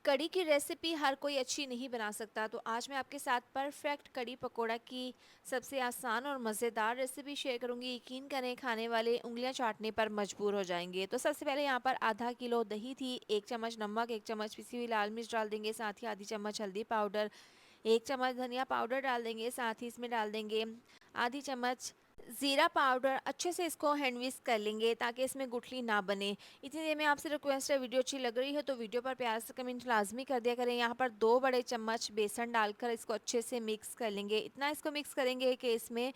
कढ़ी की रेसिपी हर कोई अच्छी नहीं बना सकता, तो आज मैं आपके साथ परफेक्ट कढ़ी पकोड़ा की सबसे आसान और मज़ेदार रेसिपी शेयर करूंगी। यकीन करें, खाने वाले उँगलियां चाटने पर मजबूर हो जाएंगे। तो सबसे पहले यहाँ पर आधा किलो दही थी, 1 चम्मच नमक, 1 चम्मच पिसी हुई लाल मिर्च डाल देंगे, साथ ही आधी चम्मच हल्दी पाउडर, 1 चम्मच धनिया पाउडर डाल देंगे, साथ ही इसमें डाल देंगे आधी चम्मच ज़ीरा पाउडर। अच्छे से इसको हैंड विस्क कर लेंगे ताकि इसमें गुठली ना बने। इतनी देर में आपसे रिक्वेस्ट है, वीडियो अच्छी लग रही है तो वीडियो पर प्यार से कमेंट लाजमी कर दिया करें। यहाँ पर 2 बड़े चम्मच बेसन डालकर इसको अच्छे से मिक्स कर लेंगे। इतना इसको मिक्स करेंगे कि इसमें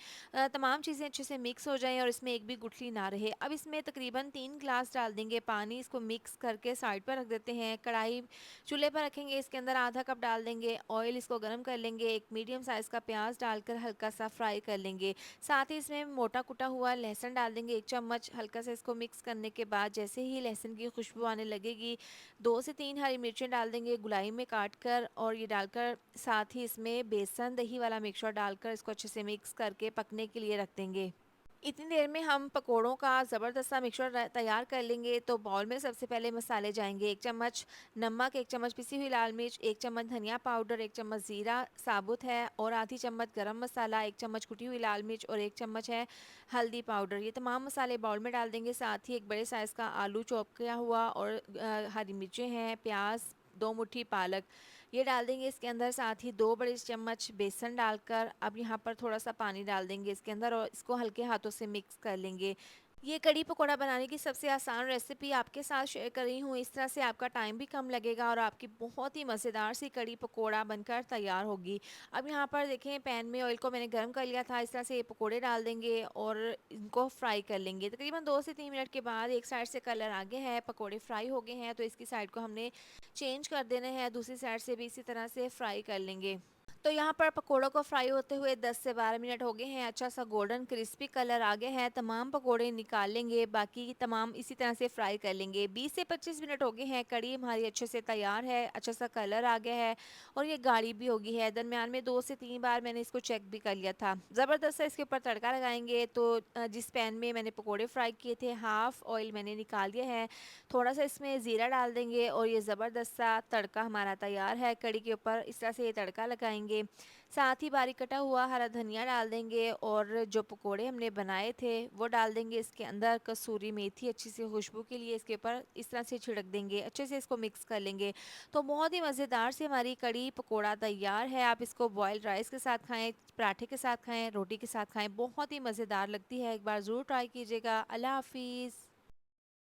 तमाम चीज़ें अच्छे से मिक्स हो जाएं और इसमें एक भी गुठली ना रहे। अब इसमें तकरीबन 3 गिलास डाल देंगे पानी। इसको मिक्स करके साइड पर रख देते हैं। कढ़ाई चूल्हे पर रखेंगे, इसके अंदर आधा कप डाल देंगे ऑयल, इसको गर्म कर लेंगे। एक मीडियम साइज़ का प्याज डालकर हल्का सा फ्राई कर लेंगे। साथ ही इसमें मोटा कुटा हुआ लहसुन डाल देंगे 1 चम्मच। हल्का सा इसको मिक्स करने के बाद जैसे ही लहसुन की खुशबू आने लगेगी, 2 से 3 हरी मिर्चें डाल देंगे गुलाई में काट कर, और ये डालकर साथ ही इसमें बेसन दही वाला मिक्सचर डालकर इसको अच्छे से मिक्स करके पकने के लिए रख देंगे। इतनी देर में हम पकोड़ों का ज़बरदस्त सा मिक्सचर तैयार कर लेंगे। तो बाउल में सबसे पहले मसाले जाएंगे, 1 चम्मच नमक, 1 चम्मच पिसी हुई लाल मिर्च, 1 चम्मच धनिया पाउडर, 1 चम्मच ज़ीरा साबुत है, और आधी चम्मच गरम मसाला, 1 चम्मच कुटी हुई लाल मिर्च, और 1 चम्मच है हल्दी पाउडर। ये तमाम मसाले बाउल में डाल देंगे। साथ ही एक बड़े साइज़ का आलू चॉप किया हुआ, और हरी मिर्चें हैं, प्याज, 2 मुट्ठी पालक ये डाल देंगे इसके अंदर। साथ ही 2 बड़े चम्मच बेसन डालकर अब यहाँ पर थोड़ा सा पानी डाल देंगे इसके अंदर, और इसको हल्के हाथों से मिक्स कर लेंगे। ये कढ़ी पकौड़ा बनाने की सबसे आसान रेसिपी आपके साथ शेयर कर रही हूँ। इस तरह से आपका टाइम भी कम लगेगा और आपकी बहुत ही मज़ेदार सी कढ़ी पकौड़ा बनकर तैयार होगी। अब यहाँ पर देखें, पैन में ऑयल को मैंने गर्म कर लिया था। इस तरह से ये पकौड़े डाल देंगे और इनको फ्राई कर लेंगे। तकरीबन 2 से 3 मिनट के बाद एक साइड से कलर आ गया है, पकौड़े फ्राई हो गए हैं, तो इसकी साइड को हमने चेंज कर देने हैं। दूसरी साइड से भी इसी तरह से फ्राई कर लेंगे। तो यहाँ पर पकोड़ों को फ्राई होते हुए 10 से 12 मिनट हो गए हैं। अच्छा सा गोल्डन क्रिस्पी कलर आ गया है। तमाम पकोड़े निकाल लेंगे, बाकी तमाम इसी तरह से फ्राई कर लेंगे। 20 से 25 मिनट हो गए हैं, कढ़ी हमारी अच्छे से तैयार है, अच्छा सा कलर आ गया है और ये गाढ़ी भी हो गई है। दरमियान में 2 से 3 बार मैंने इसको चेक भी कर लिया था। ज़बरदस्त सा इसके ऊपर तड़का लगाएंगे। तो जिस पैन में मैंने पकोड़े फ्राई किए थे, हाफ ऑयल मैंने निकाल दिया है। थोड़ा सा इसमें ज़ीरा डाल देंगे और ये ज़बरदस्त सा तड़का हमारा तैयार है। कढ़ी के ऊपर इस तरह से ये तड़का लगाएंगे। साथ ही बारीक कटा हुआ हरा धनिया डाल देंगे, और जो पकोड़े हमने बनाए थे वो डाल देंगे इसके अंदर। कसूरी मेथी अच्छी सी खुशबू के लिए इसके ऊपर इस तरह से छिड़क देंगे। अच्छे से इसको मिक्स कर लेंगे। तो बहुत ही मज़ेदार से हमारी कढ़ी पकोड़ा तैयार है। आप इसको बॉयल्ड राइस के साथ खाएं, पराठे के साथ खाएं, रोटी के साथ खाएं, बहुत ही मज़ेदार लगती है। एक बार ज़रूर ट्राई कीजिएगा। अल्लाह हाफिज़।